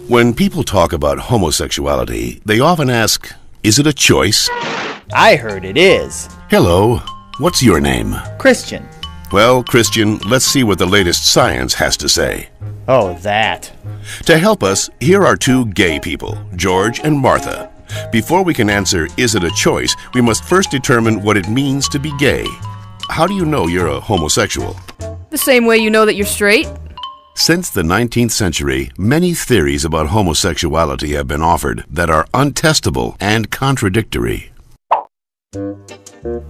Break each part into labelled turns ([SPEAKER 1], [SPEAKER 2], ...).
[SPEAKER 1] When people talk about homosexuality, they often ask, is it a choice?
[SPEAKER 2] I heard it is.
[SPEAKER 1] Hello, what's your name?
[SPEAKER 2] Christian.
[SPEAKER 1] Well, Christian, let's see what the latest science has to say.
[SPEAKER 2] Oh, that.
[SPEAKER 1] To help us, here are two gay people, George and Martha. Before we can answer, is it a choice, we must first determine what it means to be gay. How do you know you're a homosexual?
[SPEAKER 3] The same way you know that you're straight.
[SPEAKER 1] Since the 19th century, many theories about homosexuality have been offered that are untestable and contradictory.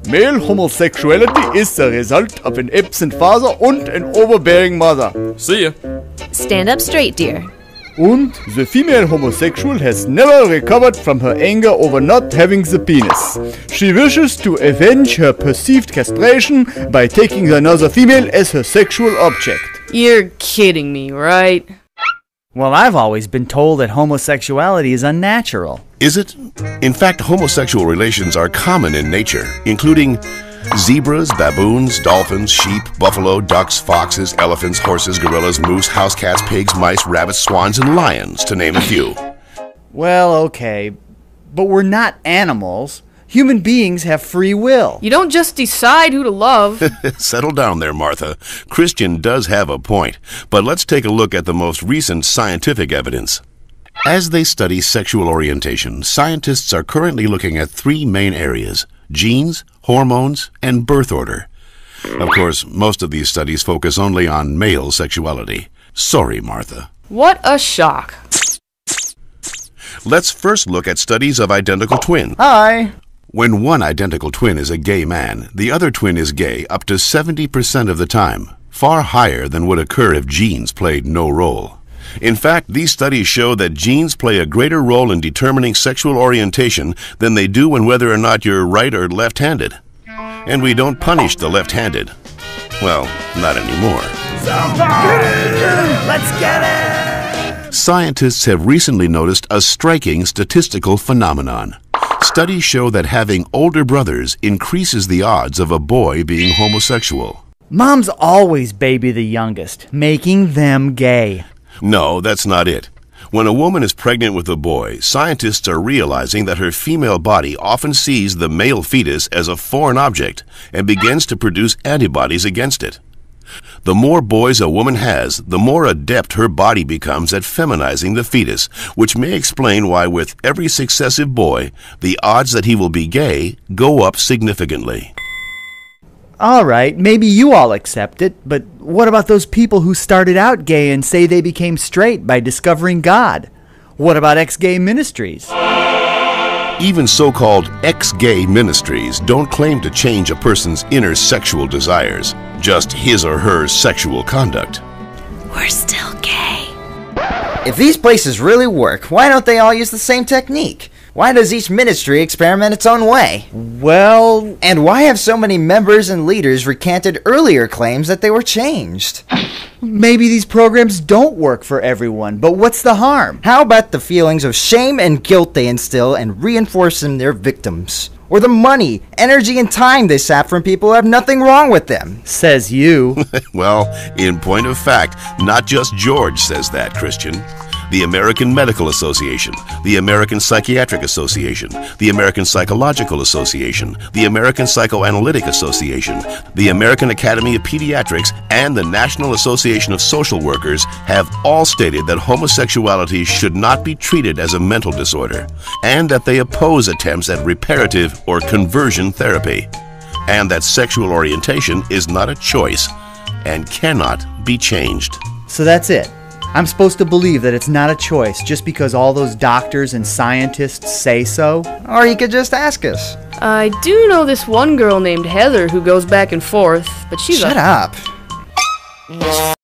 [SPEAKER 4] Male homosexuality is the result of an absent father and an overbearing mother.
[SPEAKER 5] See ya.
[SPEAKER 6] Stand up straight, dear.
[SPEAKER 4] And the female homosexual has never recovered from her anger over not having the penis. She wishes to avenge her perceived castration by taking another female as her sexual object.
[SPEAKER 3] You're kidding me, right?
[SPEAKER 2] Well, I've always been told that homosexuality is unnatural.
[SPEAKER 1] Is it? In fact, homosexual relations are common in nature, including zebras, baboons, dolphins, sheep, buffalo, ducks, foxes, elephants, horses, gorillas, moose, house cats, pigs, mice, rabbits, swans, and lions, to name a few.
[SPEAKER 2] Well, okay, but we're not animals. Human beings have free will.
[SPEAKER 3] You don't just decide who to love.
[SPEAKER 1] Settle down there, Martha. Christian does have a point, but let's take a look at the most recent scientific evidence. As they study sexual orientation, scientists are currently looking at three main areas: genes, hormones, and birth order. Of course, most of these studies focus only on male sexuality. Sorry, Martha.
[SPEAKER 3] What a shock.
[SPEAKER 1] Let's first look at studies of identical twins.
[SPEAKER 2] Hi.
[SPEAKER 1] When one identical twin is a gay man, the other twin is gay up to 70% of the time, far higher than would occur if genes played no role. In fact, these studies show that genes play a greater role in determining sexual orientation than they do in whether or not you're right or left-handed. And we don't punish the left-handed. Well, not anymore.
[SPEAKER 2] Let's get it!
[SPEAKER 1] Scientists have recently noticed a striking statistical phenomenon. Studies show that having older brothers increases the odds of a boy being homosexual.
[SPEAKER 2] Moms always baby the youngest, making them gay.
[SPEAKER 1] No, that's not it. When a woman is pregnant with a boy, scientists are realizing that her female body often sees the male fetus as a foreign object and begins to produce antibodies against it. The more boys a woman has, the more adept her body becomes at feminizing the fetus, which may explain why with every successive boy, the odds that he will be gay go up significantly.
[SPEAKER 2] All right, maybe you all accept it, but what about those people who started out gay and say they became straight by discovering God? What about ex-gay ministries?
[SPEAKER 1] Even so-called ex-gay ministries don't claim to change a person's inner sexual desires, just his or her sexual conduct.
[SPEAKER 6] We're still gay.
[SPEAKER 7] If these places really work, why don't they all use the same technique? Why does each ministry experiment its own way?
[SPEAKER 2] Well...
[SPEAKER 7] And why have so many members and leaders recanted earlier claims that they were changed?
[SPEAKER 2] maybe these programs don't work for everyone, but what's the harm?
[SPEAKER 7] How about the feelings of shame and guilt they instill and reinforce in their victims? Or the money, energy, and time they sap from people who have nothing wrong with them?
[SPEAKER 2] Says you.
[SPEAKER 1] Well, in point of fact, not just George says that, Christian. The American Medical Association, the American Psychiatric Association, the American Psychological Association, the American Psychoanalytic Association, the American Academy of Pediatrics, and the National Association of Social Workers have all stated that homosexuality should not be treated as a mental disorder, and that they oppose attempts at reparative or conversion therapy, and that sexual orientation is not a choice and cannot be changed.
[SPEAKER 2] So that's it. I'm supposed to believe that it's not a choice just because all those doctors and scientists say so?
[SPEAKER 7] Or you could just ask us.
[SPEAKER 3] I do know this one girl named Heather who goes back and forth, but she's
[SPEAKER 7] Shut up.